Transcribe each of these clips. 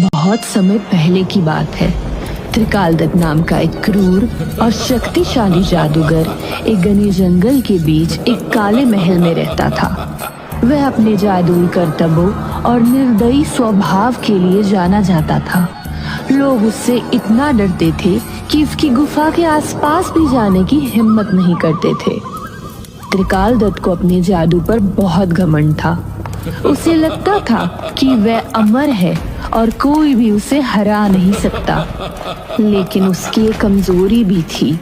बहुत समय पहले की बात है। त्रिकालदत्त नाम का एक क्रूर और शक्तिशाली जादूगर एक घने जंगल के बीच एक काले महल में रहता था। वह अपने जादुई करतबों और निर्दयी स्वभाव के लिए जाना जाता था। लोग उससे इतना डरते थे कि उसकी गुफा के आसपास भी जाने की हिम्मत नहीं करते थे। त्रिकालदत्त को अपने जादू पर बहुत घमंड था। उसे लगता था कि वह अमर है और कोई भी उसे हरा नहीं सकता। लेकिन उसकी एक कमजोरी भी थी।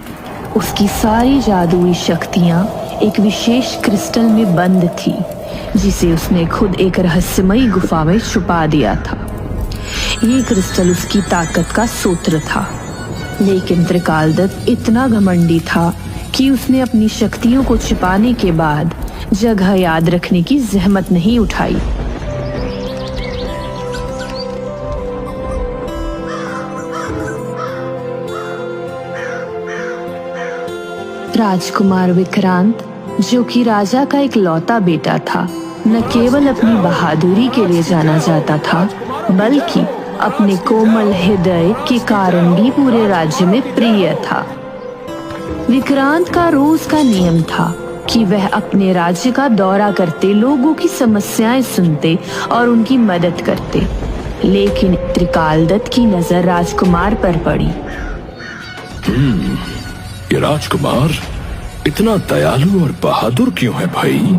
उसकी सारी जादुई शक्तियां एक विशेष क्रिस्टल में बंद थी, जिसे उसने खुद एक रहस्यमयी गुफा में छुपा दिया था। ये क्रिस्टल उसकी ताकत का सूत्र था। लेकिन त्रिकालदत्त इतना घमंडी था कि उसने अपनी शक्तियों को छिपाने के बाद जगह याद रखने की जहमत नहीं उठाई। राजकुमार विक्रांत, जो कि राजा का एक लौता बेटा था, न केवल अपनी बहादुरी के लिए जाना जाता था, बल्कि अपने कोमल हृदय के कारण भी पूरे राज्य में प्रिय था। विक्रांत का रोज का नियम था कि वह अपने राज्य का दौरा करते लोगों की समस्याएं सुनते और उनकी मदद करते। लेकिन त्रिकालदत्त की नजर राजकुमार पर पड़ी। ये राजकुमार इतना दयालु और बहादुर क्यों है भाई?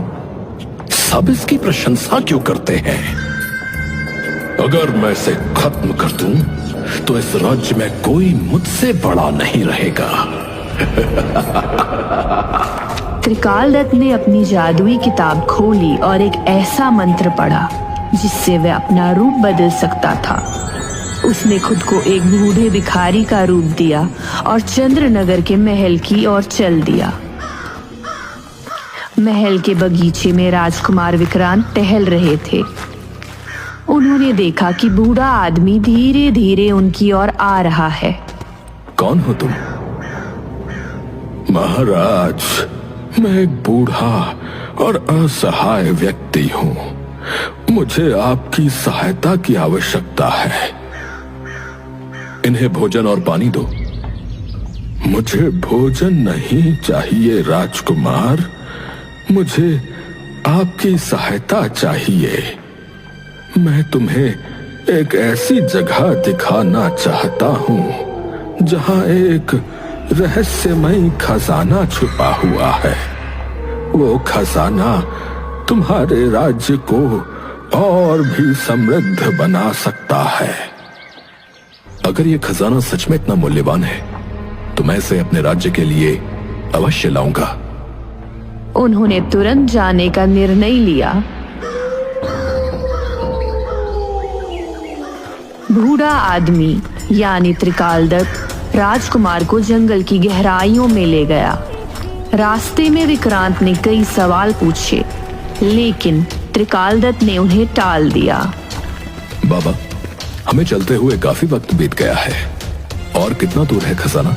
सब इसकी प्रशंसा क्यों करते हैं? अगर मैं इसे खत्म कर दूं, तो इस राज्य में कोई मुझसे बड़ा नहीं रहेगा। त्रिकालदत्त ने अपनी जादुई किताब खोली और एक ऐसा मंत्र पढ़ा जिससे वह अपना रूप बदल सकता था। उसने खुद को एक बूढ़े भिखारी का रूप दिया और चंद्रनगर के महल की ओर चल दिया। महल के बगीचे में राजकुमार विक्रांत टहल रहे थे। उन्होंने देखा कि बूढ़ा आदमी धीरे धीरे उनकी ओर आ रहा है। कौन हो तुम? महाराज, मैं एक बूढ़ा और असहाय व्यक्ति हूँ। मुझे आपकी सहायता की आवश्यकता है। इन्हें भोजन और पानी दो। मुझे भोजन नहीं चाहिए राजकुमार, मुझे आपकी सहायता चाहिए। मैं तुम्हें एक ऐसी जगह दिखाना चाहता हूँ जहाँ एक रहस्यमयी खजाना छुपा हुआ है। वो खजाना तुम्हारे राज्य को और भी समृद्ध बना सकता है। अगर ये खजाना सच में इतना मूल्यवान है, तो मैं इसे अपने राज्य के लिए अवश्य लाऊंगा। उन्होंने तुरंत जाने का निर्णय लिया। बूढ़ा आदमी यानी त्रिकालदत्त राजकुमार को जंगल की गहराइयों में ले गया। रास्ते में विक्रांत ने कई सवाल पूछे, लेकिन त्रिकालदत्त ने उन्हें टाल दिया। बाबा, हमें चलते हुए काफी वक्त बीत गया है। और कितना दूर है खजाना?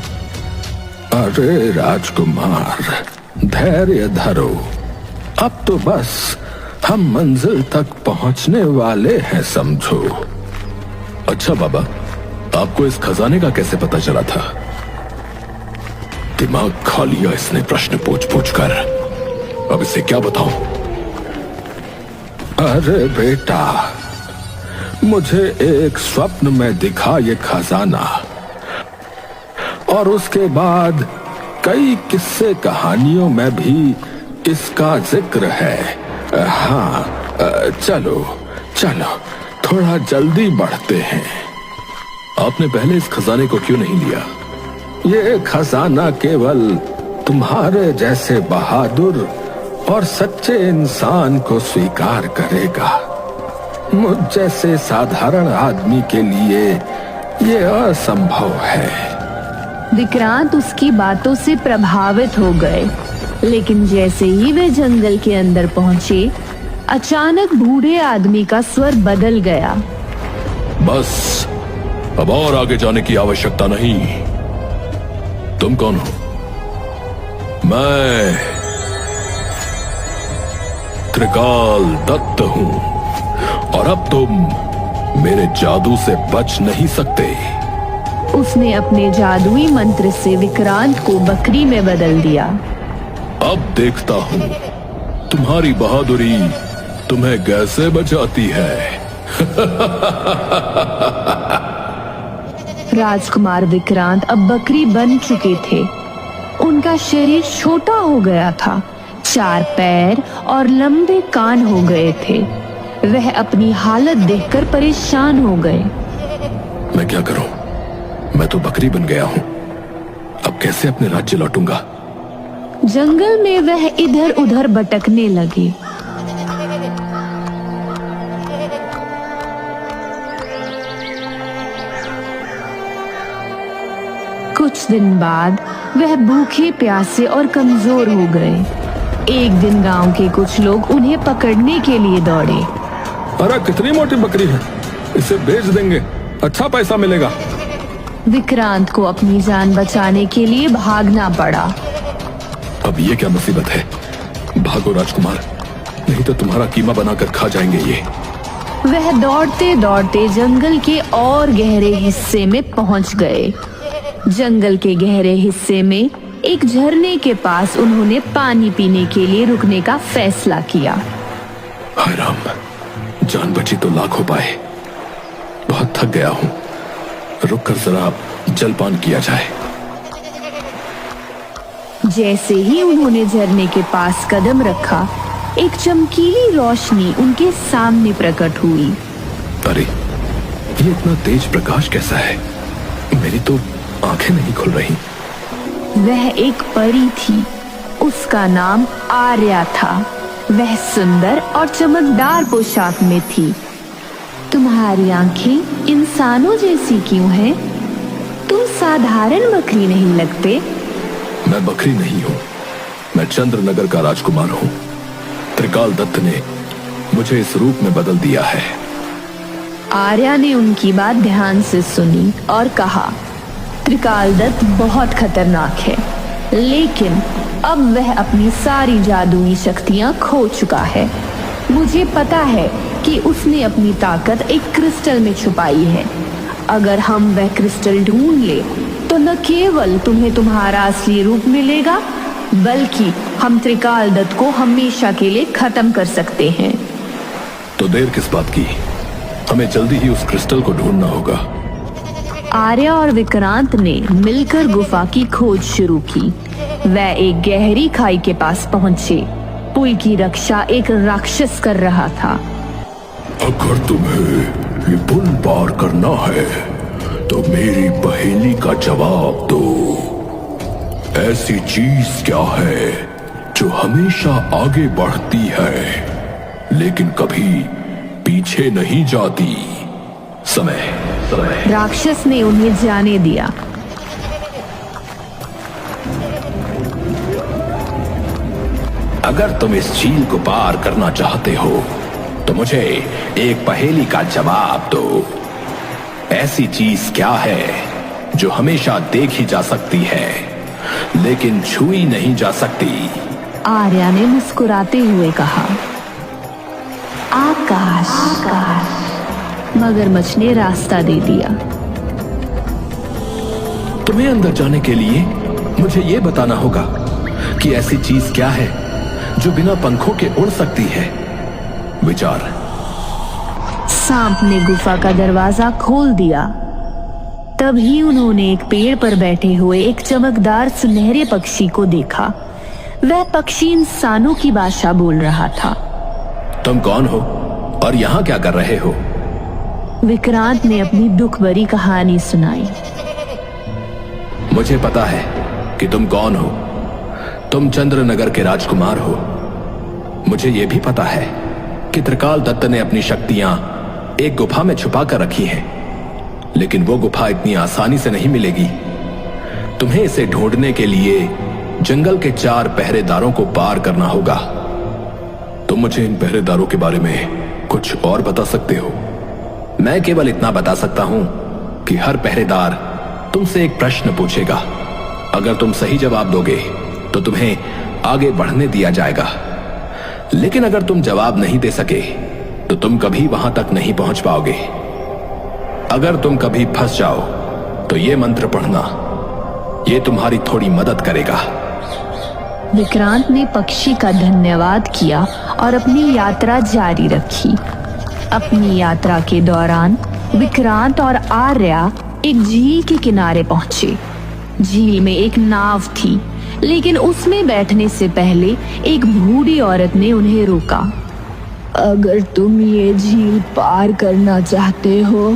अरे राजकुमार, धैर्य धरो। अब तो बस हम मंजिल तक पहुंचने वाले हैं, समझो। अच्छा बाबा, आपको इस खजाने का कैसे पता चला था? दिमाग खा लिया इसने प्रश्न पूछ पूछ कर। अब इसे क्या बताऊं? अरे बेटा, मुझे एक स्वप्न में दिखा ये खजाना, और उसके बाद कई किस्से कहानियों में भी इसका जिक्र है। हाँ, चलो चलो थोड़ा जल्दी बढ़ते हैं। आपने पहले इस खजाने को क्यों नहीं लिया? ये खजाना केवल तुम्हारे जैसे बहादुर और सच्चे इंसान को स्वीकार करेगा। मुझ जैसे साधारण आदमी के लिए ये असंभव है। विक्रांत उसकी बातों से प्रभावित हो गए, लेकिन जैसे ही वे जंगल के अंदर पहुंचे, अचानक बूढ़े आदमी का स्वर बदल गया। बस, अब और आगे जाने की आवश्यकता नहीं। तुम कौन हो? मैं त्रिकालदत्त हूं, और अब तुम मेरे जादू से बच नहीं सकते। उसने अपने जादुई मंत्र से विक्रांत को बकरी में बदल दिया। अब देखता हूँ तुम्हारी बहादुरी तुम्हें कैसे बचाती है। राजकुमार विक्रांत अब बकरी बन चुके थे। उनका शरीर छोटा हो गया था, 4 पैर और लंबे कान हो गए थे। वह अपनी हालत देखकर परेशान हो गए। मैं क्या करूं? मैं तो बकरी बन गया हूं। अब कैसे अपने राज्य लौटूंगा? जंगल में वह इधर उधर भटकने लगे। कुछ दिन बाद वह भूखे प्यासे और कमजोर हो गए। एक दिन गांव के कुछ लोग उन्हें पकड़ने के लिए दौड़े। अरे कितनी मोटी बकरी है, इसे बेच देंगे, अच्छा पैसा मिलेगा। विक्रांत को अपनी जान बचाने के लिए भागना पड़ा। अब ये क्या मुसीबत है? भागो राजकुमार, नहीं तो तुम्हारा कीमा बनाकर खा जाएंगे ये। वह दौड़ते दौड़ते जंगल के और गहरे हिस्से में पहुंच गए। जंगल के गहरे हिस्से में एक झरने के पास उन्होंने पानी पीने के लिए रुकने का फैसला किया। हाय राम, जान बची तो लाख हो पाए। बहुत थक गया हूं, रुककर जरा जलपान किया जाए। जैसे ही उन्होंने झरने के पास कदम रखा, एक चमकीली रोशनी उनके सामने प्रकट हुई। अरे ये इतना तेज प्रकाश कैसा है? मेरी तो आंखें नहीं खुल रही। वह एक परी थी। उसका नाम आर्या था। वह सुंदर और चमकदार पोशाक में थी। तुम्हारी आंखें इंसानों जैसी क्यों हैं? तुम साधारण बकरी नहीं लगते। मैं बकरी नहीं हूँ, मैं चंद्रनगर का राजकुमार हूँ। त्रिकाल दत्त ने मुझे इस रूप में बदल दिया है। आर्या ने उनकी बात ध्यान से सुनी और कहा, त्रिकाल दत्त बहुत खतरनाक है, लेकिन अब वह अपनी सारी जादुई शक्तियां खो चुका है। मुझे पता है कि उसने अपनी ताकत एक क्रिस्टल में छुपाई है। अगर हम वह क्रिस्टल ढूंढ ले तो न केवल तुम्हें तुम्हारा असली रूप मिलेगा, बल्कि हम त्रिकाल दत्त को हमेशा के लिए खत्म कर सकते हैं। तो देर किस बात की? हमें जल्दी ही उस क्रिस्टल को ढूंढना होगा। आर्या और विक्रांत ने मिलकर गुफा की खोज शुरू की। वह एक गहरी खाई के पास पहुंचे। पुल की रक्षा एक राक्षस कर रहा था। अगर तुम्हें ये पुल पार करना है तो मेरी पहेली का जवाब दो। ऐसी चीज क्या है जो हमेशा आगे बढ़ती है लेकिन कभी पीछे नहीं जाती? समय। राक्षस ने उन्हें जाने दिया। अगर तुम इस झील को पार करना चाहते हो तो मुझे एक पहेली का जवाब दो। ऐसी चीज क्या है जो हमेशा देखी जा सकती है लेकिन छुई नहीं जा सकती? आर्या ने मुस्कुराते हुए कहा, आकाश। मगरमच्छ ने रास्ता दे दिया। तुम्हें अंदर जाने के लिए मुझे ये बताना होगा कि ऐसी चीज क्या है जो बिना पंखों के उड़ सकती है। विचार। सांप ने गुफा का दरवाजा खोल दिया। तभी उन्होंने एक पेड़ पर बैठे हुए एक चमकदार सुनहरे पक्षी को देखा। वह पक्षी इंसानों की भाषा बोल रहा था। तुम कौन हो और यहाँ क्या कर रहे हो? विक्रांत ने अपनी दुख भरी कहानी सुनाई। मुझे पता है कि तुम कौन हो। तुम चंद्रनगर के राजकुमार हो। मुझे यह भी पता है कि त्रिकाल दत्त ने अपनी शक्तियां एक गुफा में छुपा कर रखी हैं, लेकिन वो गुफा इतनी आसानी से नहीं मिलेगी। तुम्हें इसे ढूंढने के लिए जंगल के 4 पहरेदारों को पार करना होगा। तुम मुझे इन पहरेदारों के बारे में कुछ और बता सकते हो? मैं केवल इतना बता सकता हूं कि हर पहरेदार तुमसे एक प्रश्न पूछेगा। अगर तुम सही जवाब दोगे तो तुम्हें आगे बढ़ने दिया जाएगा, लेकिन अगर तुम जवाब नहीं दे सके तो तुम कभी वहां तक नहीं पहुंच पाओगे। अगर तुम कभी फंस जाओ तो ये मंत्र पढ़ना, ये तुम्हारी थोड़ी मदद करेगा। विक्रांत ने पक्षी का धन्यवाद किया और अपनी यात्रा जारी रखी। अपनी यात्रा के दौरान विक्रांत और आर्या एक झील के किनारे पहुंचे। झील में एक नाव थी, लेकिन उसमें बैठने से पहले एक बूढ़ी औरत ने उन्हें रोका। अगर तुम ये झील पार करना चाहते हो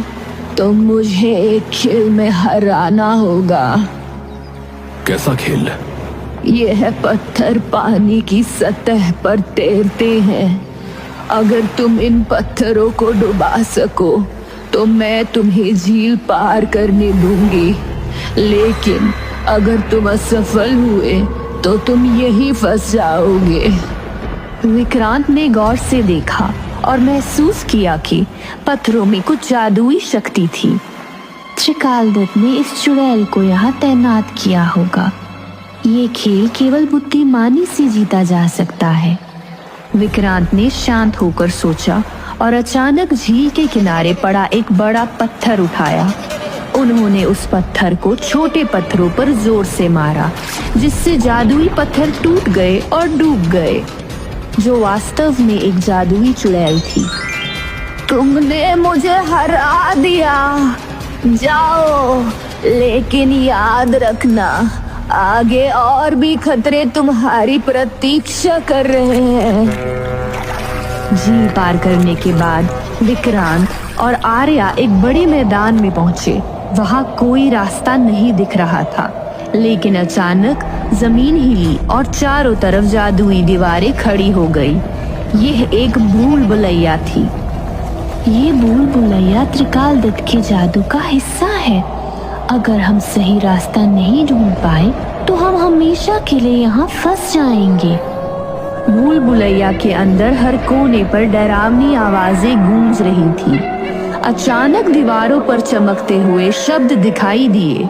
तो मुझे एक खेल में हराना होगा। कैसा खेल? यह पत्थर पानी की सतह पर तैरते हैं। अगर तुम इन पत्थरों को डुबा सको तो मैं तुम्हें झील पार करने दूंगी, लेकिन अगर तुम असफल हुए तो तुम यहीं फंस जाओगे। विक्रांत ने गौर से देखा और महसूस किया कि पत्थरों में कुछ जादुई शक्ति थी। त्रिकालदत्त ने इस चुड़ैल को यहाँ तैनात किया होगा। ये खेल केवल बुद्धिमानी से जीता जा सकता है। विक्रांत ने शांत होकर सोचा और अचानक झील के किनारे पड़ा एक बड़ा पत्थर उठाया। उन्होंने उस पत्थर को छोटे पत्थरों पर जोर से मारा, जिससे जादुई पत्थर टूट गए और डूब गए, जो वास्तव में एक जादुई चुड़ैल थी। तुमने मुझे हरा दिया, जाओ, लेकिन याद रखना आगे और भी खतरे तुम्हारी प्रतीक्षा कर रहे हैं। झील पार करने के बाद विक्रांत और आर्या एक बड़े मैदान में पहुंचे। वहां कोई रास्ता नहीं दिख रहा था, लेकिन अचानक जमीन हिली और चारों तरफ जादुई दीवारें खड़ी हो गई। यह एक भूल भुलैया थी। ये भूल भुलैया त्रिकालदत्त के जादू का हिस्सा है। अगर हम सही रास्ता नहीं ढूंढ पाए तो हम हमेशा के लिए यहाँ फंस जाएंगे। भूल भुलैया के अंदर हर कोने पर डरावनी आवाजें गूंज रही थी। अचानक दीवारों पर चमकते हुए शब्द दिखाई दिए।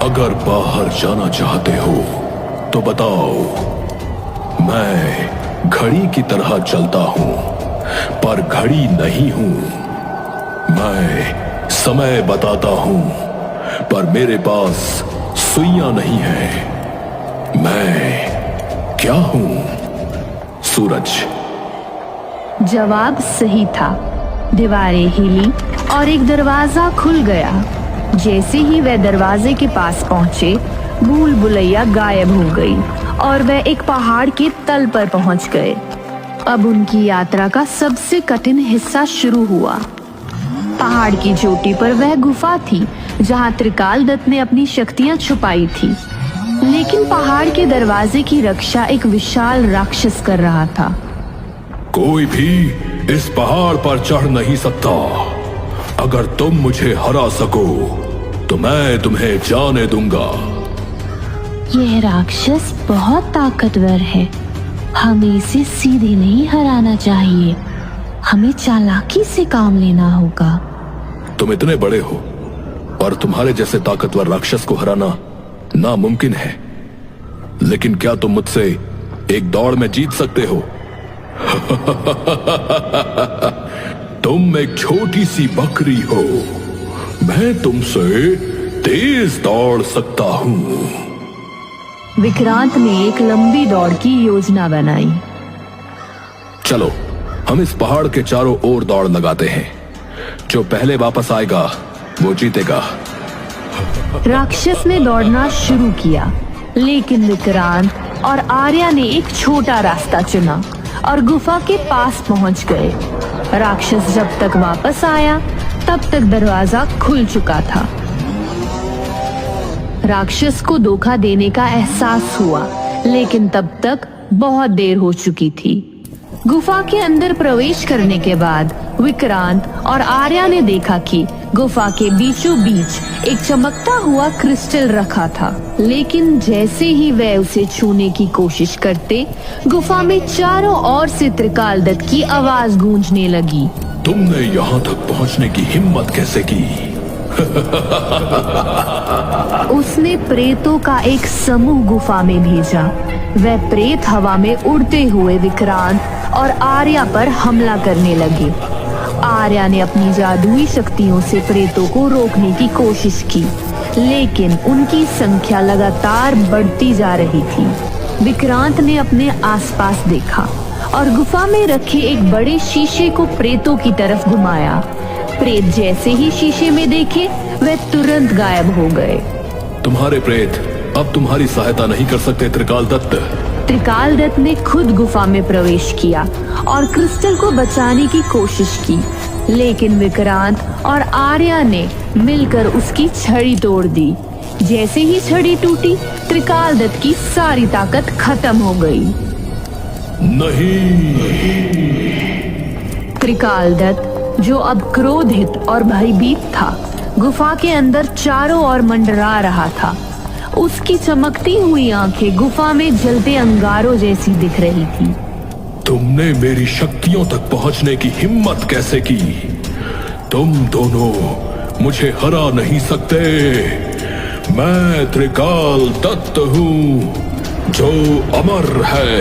अगर बाहर जाना चाहते हो तो बताओ, मैं घड़ी की तरह चलता हूँ, पर घड़ी नहीं हूँ। मैं समय बताता हूँ, पर मेरे पास सुइयां नहीं है। मैं क्या हूँ? सूरज। जवाब सही था। दीवारें हिली और एक दरवाजा खुल गया। जैसे ही वह दरवाजे के पास पहुंचे, भूल भुलैया गायब हो गई और वह एक पहाड़ के तल पर पहुंच गए। अब उनकी यात्रा का सबसे कठिन हिस्सा शुरू हुआ। पहाड़ की चोटी पर वह गुफा थी जहां त्रिकालदत्त ने अपनी शक्तियां छुपाई थी, लेकिन पहाड़ के दरवाजे की रक्षा एक विशाल राक्षस कर रहा था। कोई भी इस पहाड़ पर चढ़ नहीं सकता। अगर तुम मुझे हरा सको तो मैं तुम्हें जाने दूंगा। यह राक्षस बहुत ताकतवर है। हमें इसे सीधे नहीं हराना चाहिए। हमें चालाकी से काम लेना होगा। तुम इतने बड़े हो और तुम्हारे जैसे ताकतवर राक्षस को हराना नामुमकिन है, लेकिन क्या तुम मुझसे एक दौड़ में जीत सकते हो? तुम एक छोटी सी बकरी हो, मैं तुमसे तेज दौड़ सकता हूँ। विक्रांत ने एक लंबी दौड़ की योजना बनाई। चलो, हम इस पहाड़ के चारों ओर दौड़ लगाते हैं। जो पहले वापस आएगा वो जीतेगा। राक्षस ने दौड़ना शुरू किया, लेकिन विक्रांत और आर्या ने एक छोटा रास्ता चुना और गुफा के पास पहुंच गए। राक्षस जब तक वापस आया तब तक दरवाजा खुल चुका था। राक्षस को धोखा देने का एहसास हुआ, लेकिन तब तक बहुत देर हो चुकी थी। गुफा के अंदर प्रवेश करने के बाद विक्रांत और आर्या ने देखा कि गुफा के बीचों बीच एक चमकता हुआ क्रिस्टल रखा था, लेकिन जैसे ही वह उसे छूने की कोशिश करते, गुफा में चारों ओर से त्रिकालदत्त की आवाज गूंजने लगी। तुमने यहाँ तक पहुँचने की हिम्मत कैसे की? उसने प्रेतों का एक समूह गुफा में भेजा। वह प्रेत हवा में उड़ते हुए विक्रांत और आर्या पर हमला करने लगे। आर्या ने अपनी जादुई शक्तियों से प्रेतों को रोकने की कोशिश की, लेकिन उनकी संख्या लगातार बढ़ती जा रही थी। विक्रांत ने अपने आसपास देखा और गुफा में रखे एक बड़े शीशे को प्रेतों की तरफ घुमाया। प्रेत जैसे ही शीशे में देखे, वे तुरंत गायब हो गए। तुम्हारे प्रेत अब तुम्हारी सहायता नहीं कर सकते त्रिकाल दत्त। त्रिकाल दत्त ने खुद गुफा में प्रवेश किया और क्रिस्टल को बचाने की कोशिश की, लेकिन विक्रांत और आर्या ने मिलकर उसकी छड़ी तोड़ दी। जैसे ही छड़ी टूटी, त्रिकाल दत्त की सारी ताकत खत्म हो गई। नहीं। त्रिकाल दत्त, जो अब क्रोधित और भयभीत था, गुफा के अंदर चारों ओर मंडरा रहा था। उसकी चमकती हुई आंखें गुफा में जलते अंगारों जैसी दिख रही थी। तुमने मेरी शक्तियों तक पहुंचने की हिम्मत कैसे की? तुम दोनों मुझे हरा नहीं सकते। मैं त्रिकाल दत्त हूँ, जो अमर है।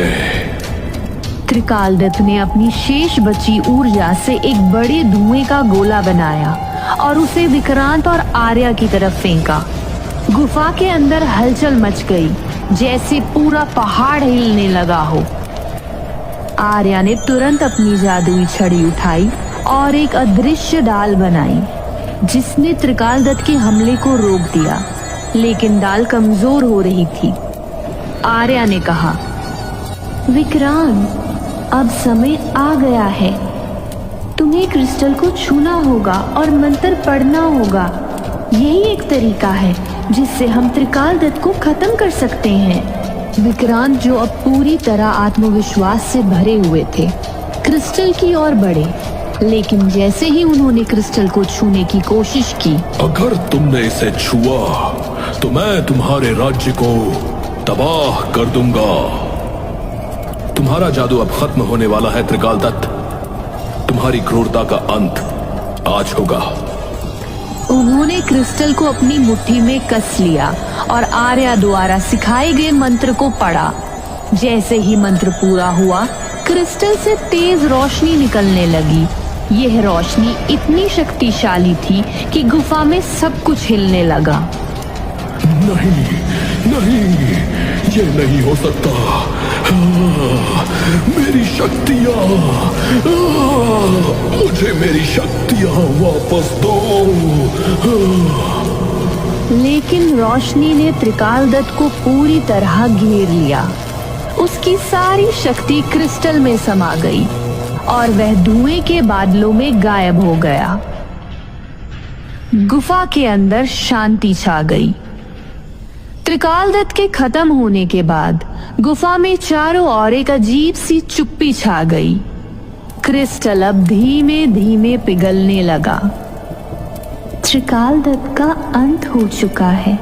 त्रिकाल दत्त ने अपनी शेष बची ऊर्जा से एक बड़े धुएं का गोला बनाया और उसे विक्रांत और आर्या की तरफ फेंका। गुफा के अंदर हलचल मच गई, जैसे पूरा पहाड़ हिलने लगा हो। आर्या ने तुरंत अपनी जादुई छड़ी उठाई और एक अदृश्य डाल बनाई, जिसने त्रिकाल दत्त के हमले को रोक दिया, लेकिन डाल कमजोर हो रही थी। आर्या ने कहा, विक्रांत, अब समय आ गया है। तुम्हें क्रिस्टल को छूना होगा और मंत्र पढ़ना होगा। यही एक तरीका है जिससे हम त्रिकाल दत्त को खत्म कर सकते हैं। विक्रांत, जो अब पूरी तरह आत्मविश्वास से भरे हुए थे, क्रिस्टल की ओर बढ़े, लेकिन जैसे ही उन्होंने क्रिस्टल को छूने की कोशिश की, अगर तुमने इसे छुआ तो मैं तुम्हारे राज्य को तबाह कर दूंगा। तुम्हारा जादू अब खत्म होने वाला है त्रिकाल दत्त। तुम्हारी क्रूरता का अंत आज होगा। उन्होंने क्रिस्टल को अपनी मुट्ठी में कस लिया और आर्या द्वारा सिखाए गए मंत्र को पढ़ा। जैसे ही मंत्र पूरा हुआ, क्रिस्टल से तेज रोशनी निकलने लगी। यह रोशनी इतनी शक्तिशाली थी कि गुफा में सब कुछ हिलने लगा। नहीं, नहीं, ये नहीं हो सकता। मेरी शक्तियाँ, मुझे मेरी शक्तियाँ वापस दो। लेकिन रोशनी ने त्रिकाल दत्त को पूरी तरह घेर लिया। उसकी सारी शक्ति क्रिस्टल में समा गई और वह धुएं के बादलों में गायब हो गया। गुफा के अंदर शांति छा गई। त्रिकाल दत्त के खत्म होने के बाद गुफा में चारों ओर एक अजीब सी चुप्पी छा गई। क्रिस्टल अब धीमे धीमे पिघलने लगा। त्रिकाल दत्त का अंत हो चुका है,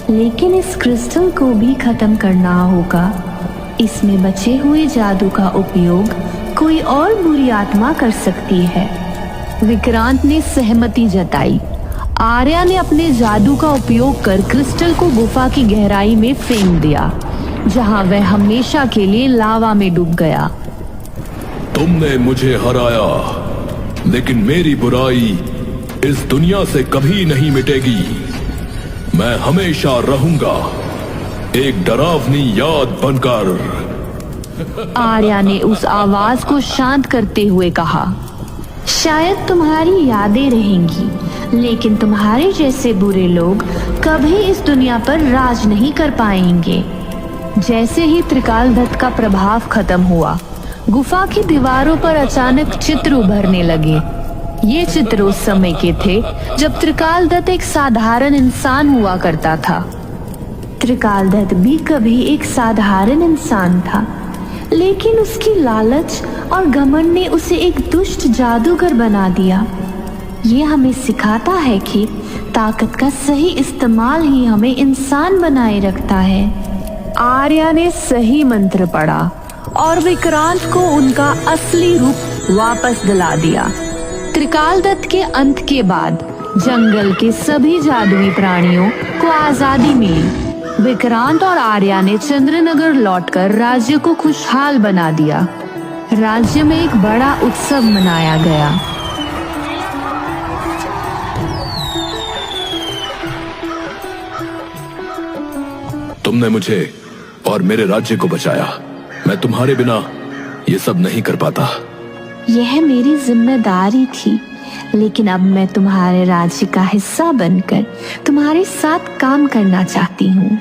लेकिन इस क्रिस्टल को भी खत्म करना होगा। इसमें बचे हुए जादू का उपयोग कोई और बुरी आत्मा कर सकती है। विक्रांत ने सहमति जताई। आर्या ने अपने जादू का उपयोग कर क्रिस्टल को गुफा की गहराई में फेंक दिया, जहां वह हमेशा के लिए लावा में डूब गया। तुमने मुझे हराया, लेकिन मेरी बुराई इस दुनिया से कभी नहीं मिटेगी। मैं हमेशा रहूंगा एक डरावनी याद बनकर। आर्या ने उस आवाज को शांत करते हुए कहा, शायद तुम्हारी यादें रहेंगी, लेकिन तुम्हारे जैसे बुरे लोग कभी इस दुनिया पर राज नहीं कर पाएंगे। जैसे ही त्रिकाल दत्त का प्रभाव खत्म हुआ, गुफा की दीवारों पर अचानक चित्र उभरने लगे। ये चित्र उस समय के थे जब त्रिकाल दत्त एक साधारण इंसान हुआ करता था। त्रिकाल दत्त भी कभी एक साधारण इंसान था, लेकिन उसकी लालच और घमंड ने उसे एक दुष्ट जादूगर बना दिया। ये हमें सिखाता है कि ताकत का सही इस्तेमाल ही हमें इंसान बनाए रखता है। आर्या ने सही मंत्र पढ़ा और विक्रांत को उनका असली रूप वापस दिला दिया। त्रिकाल दत्त के अंत के बाद जंगल के सभी जादुई प्राणियों को आजादी मिली। विक्रांत और आर्या ने चंद्रनगर लौटकर राज्य को खुशहाल बना दिया। राज्य में एक बड़ा उत्सव मनाया गया। तुमने मुझे और मेरे राज्य को बचाया। मैं तुम्हारे बिना ये सब नहीं कर पाता। यह मेरी जिम्मेदारी थी, लेकिन अब मैं तुम्हारे राज्य का हिस्सा बनकर तुम्हारे साथ काम करना चाहती हूँ।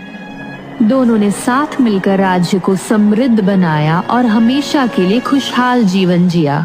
दोनों ने साथ मिलकर राज्य को समृद्ध बनाया और हमेशा के लिए खुशहाल जीवन जिया।